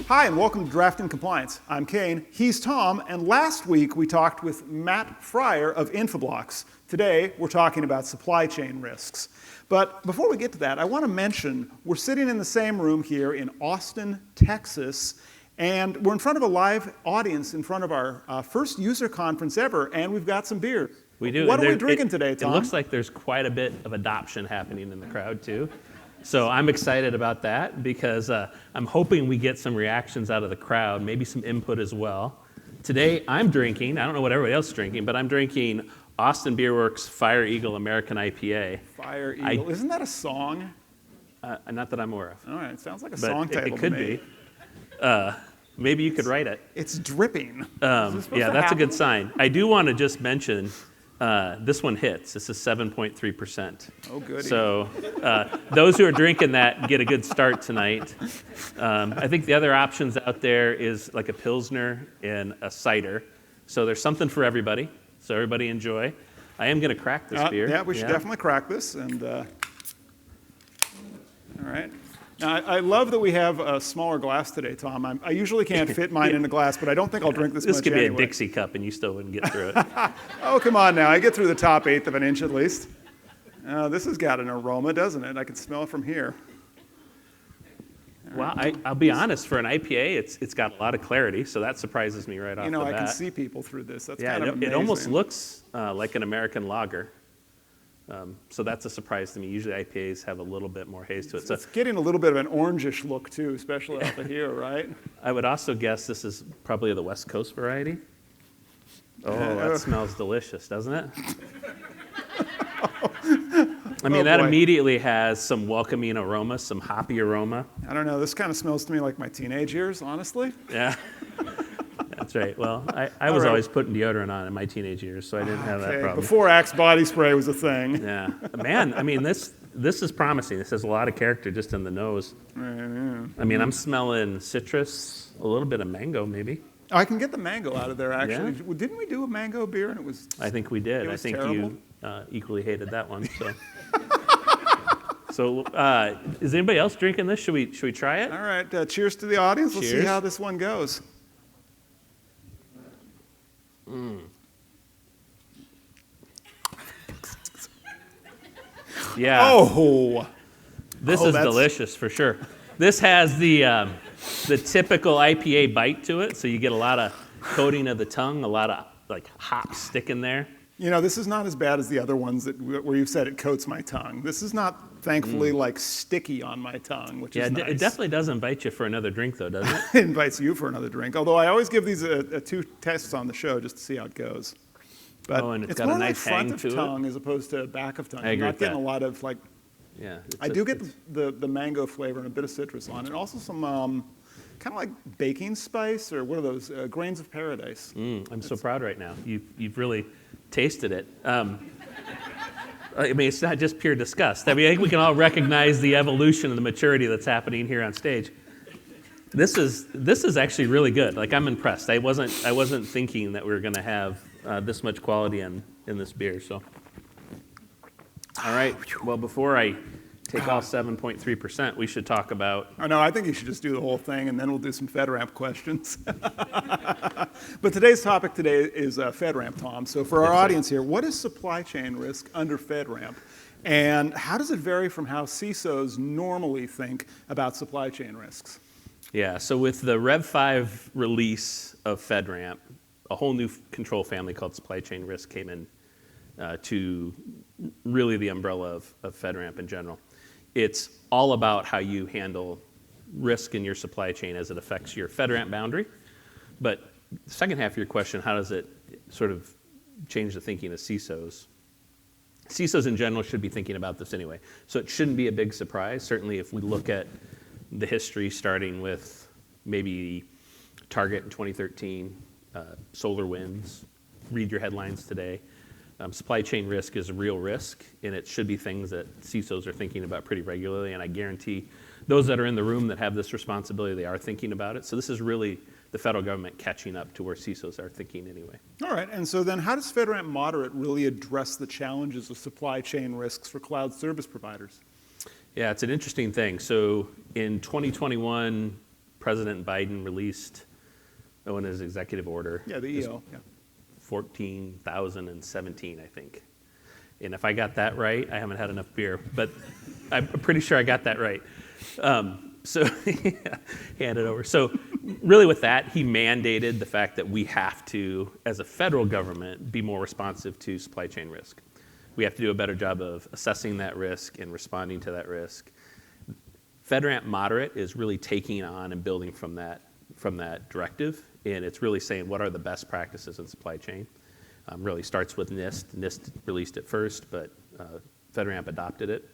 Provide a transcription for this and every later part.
Hi, and welcome to Drafting Compliance. I'm Kane, he's Tom, and last week we talked with Matt Fryer of Infoblox. Today, we're talking about supply chain risks. But before we get to that, I want to mention we're sitting in the same room here in Austin, Texas, and we're in front of a live audience in front of our first user conference ever, and we've got some beer. We do. What are we drinking today, Tom? It looks like there's quite a bit of adoption happening in the crowd, too. So I'm excited about that because I'm hoping we get some reactions out of the crowd, maybe some input as well. Today I'm drinking, I don't know what everybody else is drinking, but I'm drinking Austin Beer Works Fire Eagle American IPA. Fire Eagle, isn't that a song? Not that I'm aware of. All right, it sounds like a But song title it could to me. be. Maybe you could write it. It's dripping. Yeah, that's a good sign. I do want to just mention this one hits. This is 7.3%. Oh, goody. So those who are drinking that get a good start tonight. I think the other options out there is like a Pilsner and a cider. So there's something for everybody. So everybody enjoy. I am going to crack this beer. Yeah, we should definitely crack this. And all right. Now, I love that we have a smaller glass today, Tom. I usually can't fit mine in a glass, but I don't think I'll drink this much This could be anyway. a Dixie cup, and you still wouldn't get through it. Oh, come on now. I get through the top eighth of an inch at least. This has got an aroma, doesn't it? I can smell it from here. Well, I'll be honest. For an IPA, it's got a lot of clarity, so that surprises me right off the bat. I can see people through this. That's Yeah, kind of amazing. it almost looks like an American lager. So that's a surprise to me. Usually IPAs have a little bit more haze to it. So it's getting a little bit of an orangish look too, especially out of here, right? I would also guess this is probably the West Coast variety. Oh, that smells delicious, doesn't it? I mean, that immediately has some welcoming aroma, some hoppy aroma. I don't know. This kind of smells to me like my teenage years, honestly. Yeah. That's right. Well, I was always putting deodorant on in my teenage years, so I didn't have that problem. Before Axe body spray was a thing. Yeah. Man, I mean, this is promising. This has a lot of character just in the nose. I mean, I'm smelling citrus, a little bit of mango maybe. Oh, I can get the mango out of there, actually. Yeah. Didn't we do a mango beer? And it was. I think we did. I think terrible. You equally hated that one. So, is anybody else drinking this? Should we try it? All right. Cheers to the audience. Let's see Cheers. how this one goes. Yeah. Oh. This is delicious for sure. This has the typical IPA bite to it, so you get a lot of coating of the tongue, a lot of like hops sticking there. You know, this is not as bad as the other ones where you've said it coats my tongue. This is not, thankfully, like sticky on my tongue, which is nice. It definitely does invite you for another drink, though, doesn't it? It invites you for another drink. Although I always give these two tests on the show just to see how it goes. But and it's got more a nice like front hang of to tongue as opposed to back of tongue. I agree You're not with getting that. a lot of like. Yeah. I do get the mango flavor and a bit of citrus on it. Also some kind of like baking spice or what are those grains of paradise. I'm so proud right now. You've really tasted it. I mean, it's not just pure disgust. I mean, I think we can all recognize the evolution and the maturity that's happening here on stage. This is actually really good. Like, I'm impressed. I wasn't thinking that we were going to have this much quality in this beer. So, all right. Well, before I take off 7.3%, we should talk about. Oh, no, I think you should just do the whole thing, and then we'll do some FedRAMP questions. But today's topic today is FedRAMP, Tom. So for our audience here, what is supply chain risk under FedRAMP? And how does it vary from how CISOs normally think about supply chain risks? Yeah, so with the Rev 5 release of FedRAMP, a whole new control family called supply chain risk came in to really the umbrella of FedRAMP in general. It's all about how you handle risk in your supply chain as it affects your FedRAMP boundary. But the second half of your question, how does it sort of change the thinking of CISOs? CISOs in general should be thinking about this anyway. So it shouldn't be a big surprise. Certainly if we look at the history starting with maybe Target in 2013, SolarWinds, read your headlines today. Supply chain risk is a real risk, and it should be things that CISOs are thinking about pretty regularly, and I guarantee those that are in the room that have this responsibility, they are thinking about it. So this is really the federal government catching up to where CISOs are thinking anyway. All right, and so then how does FedRAMP Moderate really address the challenges of supply chain risks for cloud service providers? Yeah, it's an interesting thing. So in 2021, President Biden released in his executive order. Yeah, the EO. Yeah. 14,017, I think. And if I got that right, I haven't had enough beer, but I'm pretty sure I got that right. So hand it over. So really with that, he mandated the fact that we have to, as a federal government, be more responsive to supply chain risk. We have to do a better job of assessing that risk and responding to that risk. FedRAMP Moderate is really taking on and building from that directive, and it's really saying what are the best practices in supply chain. Really starts with NIST. NIST released it first, but FedRAMP adopted it.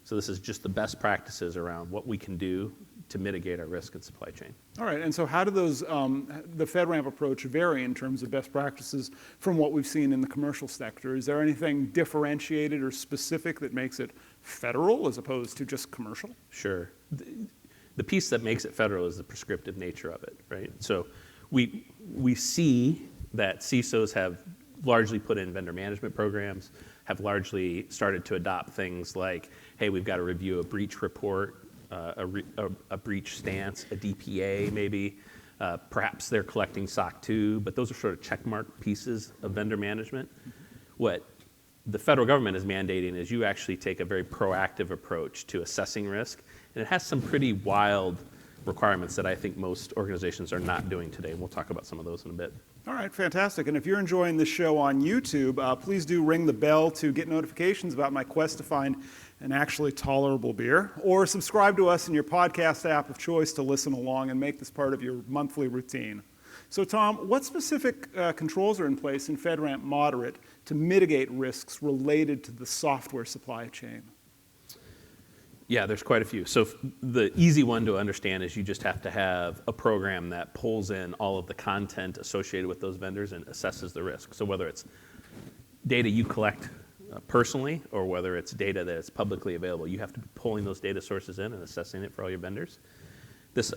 So this is just the best practices around what we can do to mitigate our risk in supply chain. All right, and so how do those, the FedRAMP approach vary in terms of best practices from what we've seen in the commercial sector? Is there anything differentiated or specific that makes it federal as opposed to just commercial? Sure. The piece that makes it federal is the prescriptive nature of it, right? So we see that CISOs have largely put in vendor management programs, have largely started to adopt things like, hey, we've got to review a breach report, a breach stance, a DPA maybe. Perhaps they're collecting SOC 2, but those are sort of checkmark pieces of vendor management. What the federal government is mandating is you actually take a very proactive approach to assessing risk, and it has some pretty wild requirements that I think most organizations are not doing today. We'll talk about some of those in a bit. All right, fantastic. And if you're enjoying this show on YouTube, please do ring the bell to get notifications about my quest to find an actually tolerable beer, or subscribe to us in your podcast app of choice to listen along and make this part of your monthly routine. So Tom, what specific controls are in place in FedRAMP Moderate to mitigate risks related to the software supply chain? Yeah, there's quite a few. So the easy one to understand is you just have to have a program that pulls in all of the content associated with those vendors and assesses the risk. So whether it's data you collect personally or whether it's data that is publicly available, you have to be pulling those data sources in and assessing it for all your vendors. This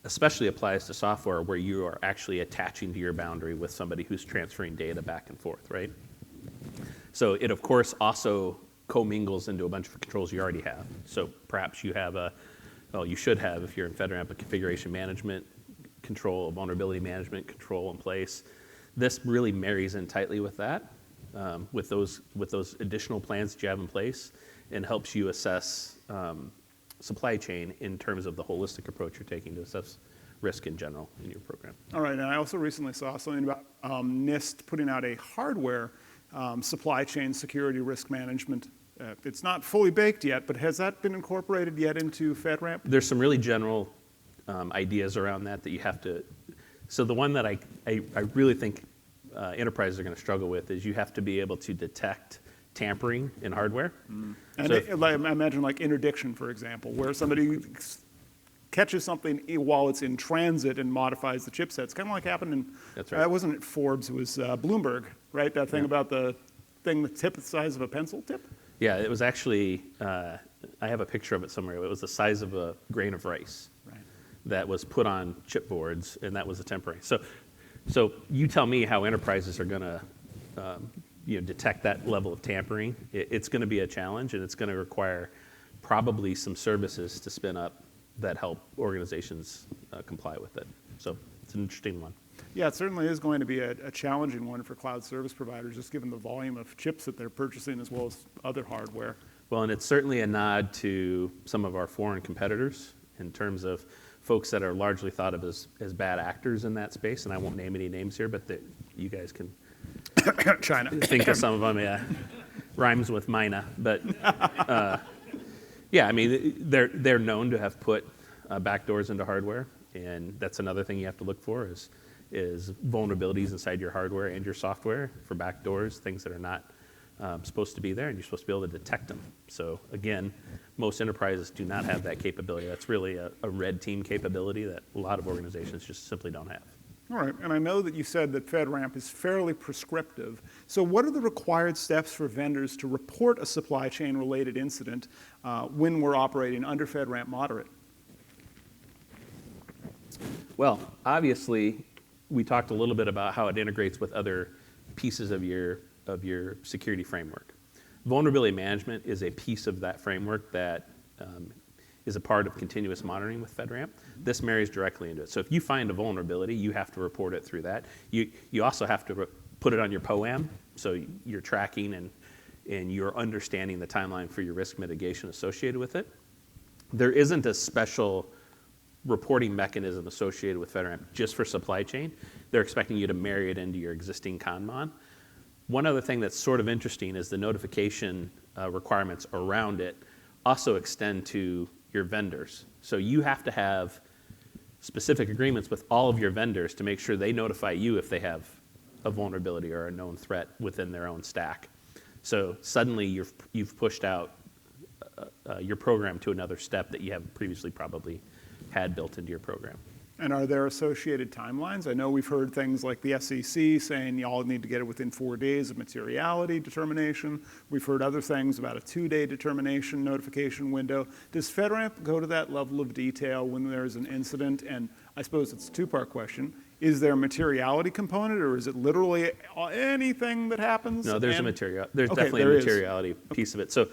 especially applies to software where you are actually attaching to your boundary with somebody who's transferring data back and forth, right? So it, of course, also commingles into a bunch of controls you already have. So perhaps you have you should have, if you're in FedRAMP, a configuration management control, a vulnerability management control in place. This really marries in tightly with that, with those additional plans that you have in place, and helps you assess supply chain in terms of the holistic approach you're taking to assess risk in general in your program. All right, and I also recently saw something about NIST putting out a hardware supply chain security risk management. It's not fully baked yet, but has that been incorporated yet into FedRAMP? There's some really general ideas around that you have to. So the one that I really think enterprises are going to struggle with is you have to be able to detect tampering in hardware. Mm. And I imagine like interdiction, for example, where somebody catches something while it's in transit and modifies the chipsets. Kind of like happened in, That's right. Wasn't it Forbes, it was Bloomberg, right? That thing about the tip the size of a pencil tip? Yeah, it was actually, I have a picture of it somewhere. It was the size of a grain of rice that was put on chipboards, and that was a temporary. So you tell me how enterprises are going to detect that level of tampering. It's going to be a challenge, and it's going to require probably some services to spin up that help organizations comply with it. So it's an interesting one. Yeah, it certainly is going to be a challenging one for cloud service providers, just given the volume of chips that they're purchasing as well as other hardware. Well, and it's certainly a nod to some of our foreign competitors in terms of folks that are largely thought of as bad actors in that space. And I won't name any names here, but you guys can China. Think of some of them. Yeah, rhymes with mina, but yeah, I mean they're known to have put backdoors into hardware, and that's another thing you have to look for is vulnerabilities inside your hardware and your software for backdoors, things that are not supposed to be there, and you're supposed to be able to detect them. So again, most enterprises do not have that capability. That's really a red team capability that a lot of organizations just simply don't have. All right, and I know that you said that FedRAMP is fairly prescriptive. So what are the required steps for vendors to report a supply chain related incident when we're operating under FedRAMP Moderate? Well, obviously, we talked a little bit about how it integrates with other pieces of your security framework. Vulnerability management is a piece of that framework that is a part of continuous monitoring with FedRAMP. This marries directly into it. So if you find a vulnerability, you have to report it through that. You also have to put it on your POAM, so you're tracking and you're understanding the timeline for your risk mitigation associated with it. There isn't a special reporting mechanism associated with FedRAMP just for supply chain. They're expecting you to marry it into your existing ConMon. One other thing that's sort of interesting is the notification requirements around it also extend to your vendors. So you have to have specific agreements with all of your vendors to make sure they notify you if they have a vulnerability or a known threat within their own stack. So suddenly you've pushed out your program to another step that you haven't previously probably had built into your program. And are there associated timelines? I know we've heard things like the SEC saying y'all need to get it within 4 days of materiality determination. We've heard other things about a 2-day determination notification window. Does FedRAMP go to that level of detail when there's an incident? And I suppose it's a two-part question. Is there a materiality component, or is it literally anything that happens? No, there's definitely a materiality piece of it. So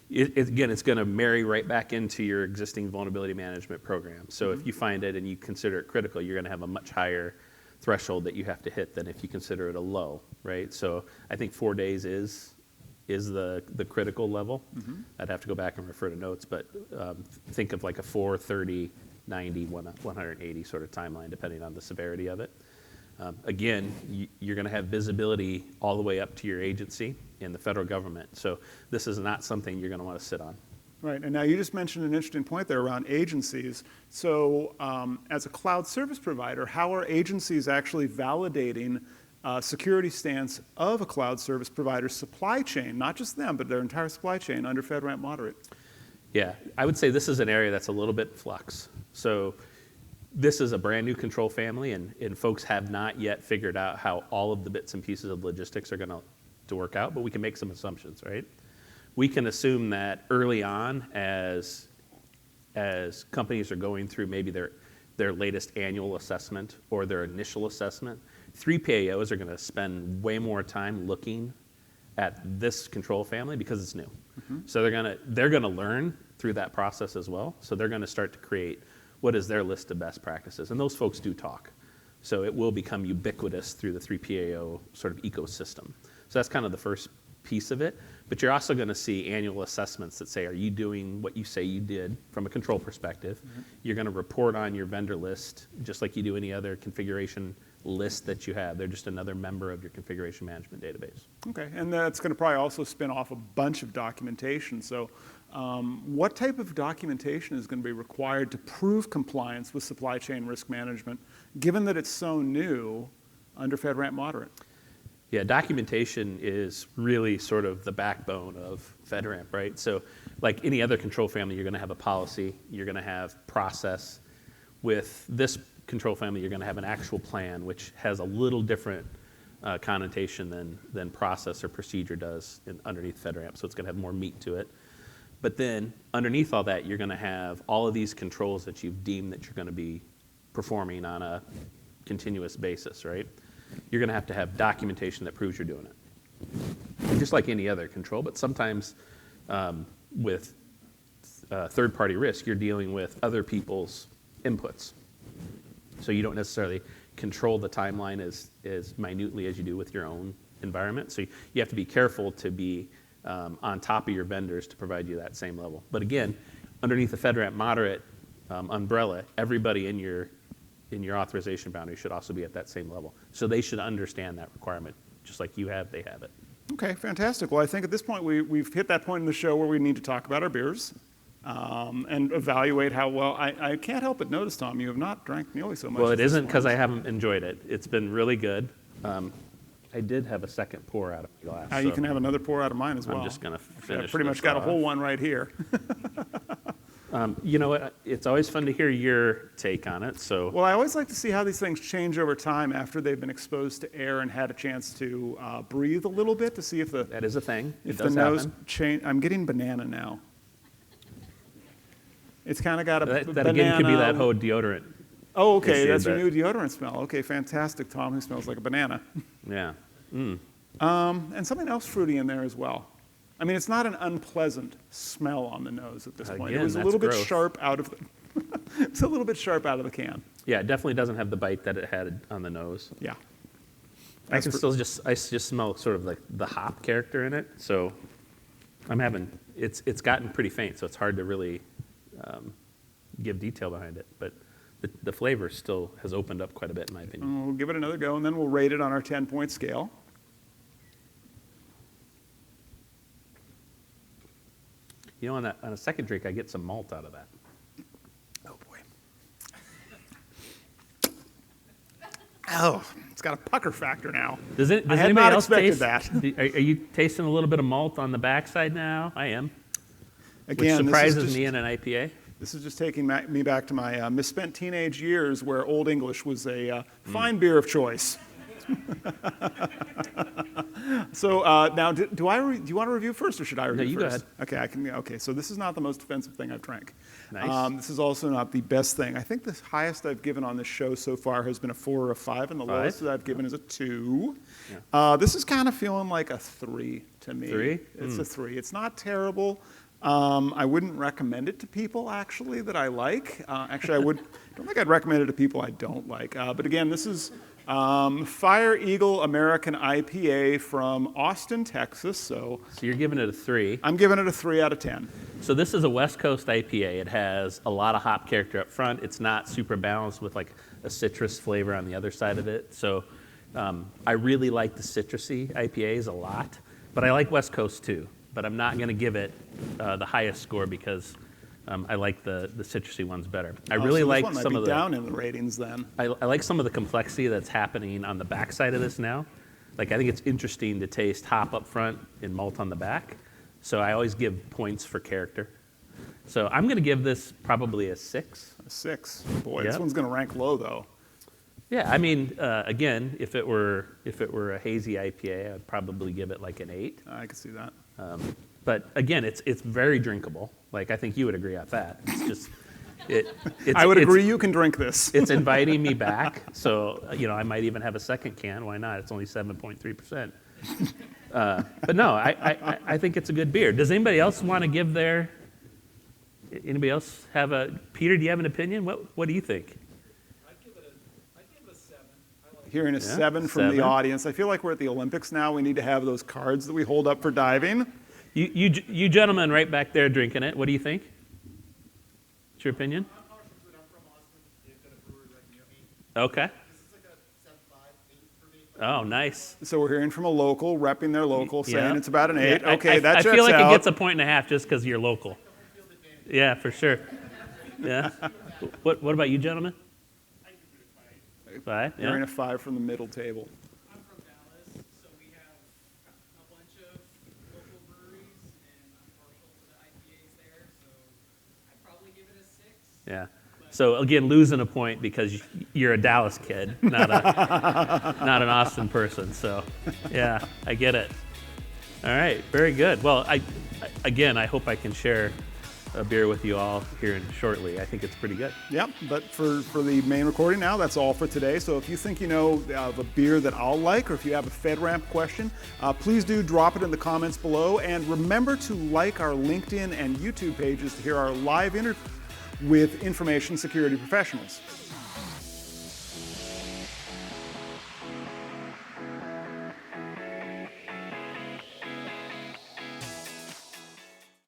again, it's going to marry right back into your existing vulnerability management program. So if you find it and you consider it critical, you're going to have a much higher threshold that you have to hit than if you consider it a low, right? So I think 4 days is the critical level. I'd have to go back and refer to notes, but think of like a 4, 30, 90, 180 sort of timeline, depending on the severity of it. Again, you're going to have visibility all the way up to your agency in the federal government. So this is not something you're going to want to sit on. Right, and now you just mentioned an interesting point there around agencies. So as a cloud service provider, how are agencies actually validating security stance of a cloud service provider's supply chain, not just them, but their entire supply chain under FedRAMP Moderate? Yeah, I would say this is an area that's a little bit flux. So this is a brand new control family, and folks have not yet figured out how all of the bits and pieces of logistics are going to work out, but we can make some assumptions, right? We can assume that early on, as companies are going through maybe their latest annual assessment or their initial assessment, 3PAOs are going to spend way more time looking at this control family because it's new. So they're gonna learn through that process as well. So they're going to start to create what is their list of best practices, and those folks do talk. So it will become ubiquitous through the 3PAO sort of ecosystem. So that's kind of the first piece of it. But you're also going to see annual assessments that say, are you doing what you say you did from a control perspective? You're going to report on your vendor list just like you do any other configuration list that you have. They're just another member of your configuration management database. Okay, and that's going to probably also spin off a bunch of documentation. So what type of documentation is going to be required to prove compliance with supply chain risk management, given that it's so new under FedRAMP Moderate? Yeah, documentation is really sort of the backbone of FedRAMP, right? So like any other control family, you're going to have a policy, you're going to have process. With this control family, you're going to have an actual plan, which has a little different connotation than process or procedure does underneath FedRAMP, so it's going to have more meat to it. But then underneath all that, you're going to have all of these controls that you've deemed that you're going to be performing on a continuous basis, right? You're going to have documentation that proves you're doing it. Just like any other control, but sometimes with third-party risk, you're dealing with other people's inputs. So you don't necessarily control the timeline as minutely as you do with your own environment. So you have to be careful to be on top of your vendors to provide you that same level. But again, underneath the FedRAMP Moderate umbrella, everybody in your authorization boundary should also be at that same level. So they should understand that requirement. Just like you have, they have it. Okay, fantastic. Well, I think at this point we've hit that point in the show where we need to talk about our beers and evaluate how well. I can't help but notice, Tom, you have not drank nearly so much. Well, it isn't because I haven't enjoyed it. It's been really good. I did have a second pour out of my glass. You can have another pour out of mine as well. I'm just going to finish. I've pretty much got a whole one right here. You know what? It's always fun to hear your take on it. So, well, I always like to see how these things change over time after they've been exposed to air and had a chance to breathe a little bit to see if that is a thing. If the nose change. I'm getting banana now. It's kind of got a that banana. Again could be that whole deodorant. Oh, okay, that's your new deodorant smell. Okay, fantastic, Tom, who smells like a banana. Yeah. And something else fruity in there as well. I mean, it's not an unpleasant smell on the nose at this point. It Again, was a that's little bit gross. sharp out of the it's a little bit sharp out of the can. Yeah, it definitely doesn't have the bite that it had on the nose. Yeah. I just smell sort of like the hop character in it. So it's gotten pretty faint, so it's hard to really give detail behind it. But the flavor still has opened up quite a bit, in my opinion. We'll give it another go, and then we'll rate it on our 10-point scale. You know, on a second drink, I get some malt out of that. Oh, boy. Oh, it's got a pucker factor now. Does I had anybody not else expected taste that. Are you tasting a little bit of malt on the backside now? I am. Again, Which surprises me in an IPA. This is just taking me back to my misspent teenage years where Old English was a fine beer of choice. So now, do you want to review first, or should I review No, you first? go ahead. Okay, I can. Okay, so this is not the most offensive thing I've drank. Nice. This is also not the best thing. I think the highest I've given on this show so far has been a 4 or a 5, and the lowest that I've given is a 2. Yeah. This is kind of feeling like a 3 to me. 3? It's a 3. It's not terrible. I wouldn't recommend it to people, actually, that I like. Actually, I don't think I'd recommend it to people I don't like. But again, this is Fire Eagle American IPA from Austin, Texas. So you're giving it a 3. I'm giving it a 3 out of 10. So this is a West Coast IPA. It has a lot of hop character up front. It's not super balanced with like a citrus flavor on the other side of it. So I really like the citrusy IPAs a lot, but I like West Coast too. But I'm not going to give it the highest score because I like the citrusy ones better. I really so like this one some might of be the down in the ratings then. I like some of the complexity that's happening on the backside of this now. Like I think it's interesting to taste hop up front and malt on the back. So I always give points for character. So I'm going to give this probably a 6. A 6. Boy, Yep. this one's going to rank low though. Yeah, I mean, again, if it were a hazy IPA, I'd probably give it like an 8. I can see that. But again, it's very drinkable. Like I think you would agree on that. It's just I would agree you can drink this. It's inviting me back. So I might even have a second can. Why not? It's only 7.3%. But no, I think it's a good beer. Does anybody else want to give their? Anybody else have a? Peter, do you have an opinion? What do you think? I'd give it a 7. I like Hearing a 7 from 7. the audience. I feel like we're at the Olympics now. We need to have those cards that we hold up for diving. You gentlemen right back there drinking it. What do you think? What's your opinion? I'm partial to it. I'm from Austin. They've got a brewery right near me. Okay. This is like a 7.5, 8 for me. Oh, nice. So we're hearing from a local, repping their local, saying Yeah. it's about an 8. Yeah, Okay, that I checks feel like out. it gets a 1.5 just because you're local. Yeah, for sure. Yeah. What about you, gentlemen? I give it a 5. 5. Hearing Yeah. a 5 from the middle table. I'm from Dallas, so we have a bunch of local breweries, and I'm partial to the IPAs there, so I'd probably give it a 6. Yeah. So again, losing a point because you're a Dallas kid, not an Austin person. So, yeah, I get it. All right, very good. Well, I hope I can share a beer with you all here shortly. I think it's pretty good. Yep, but for the main recording now, that's all for today. So if you think you know of a beer that I'll like, or if you have a FedRAMP question, please do drop it in the comments below. And remember to like our LinkedIn and YouTube pages to hear our live interview with information security professionals.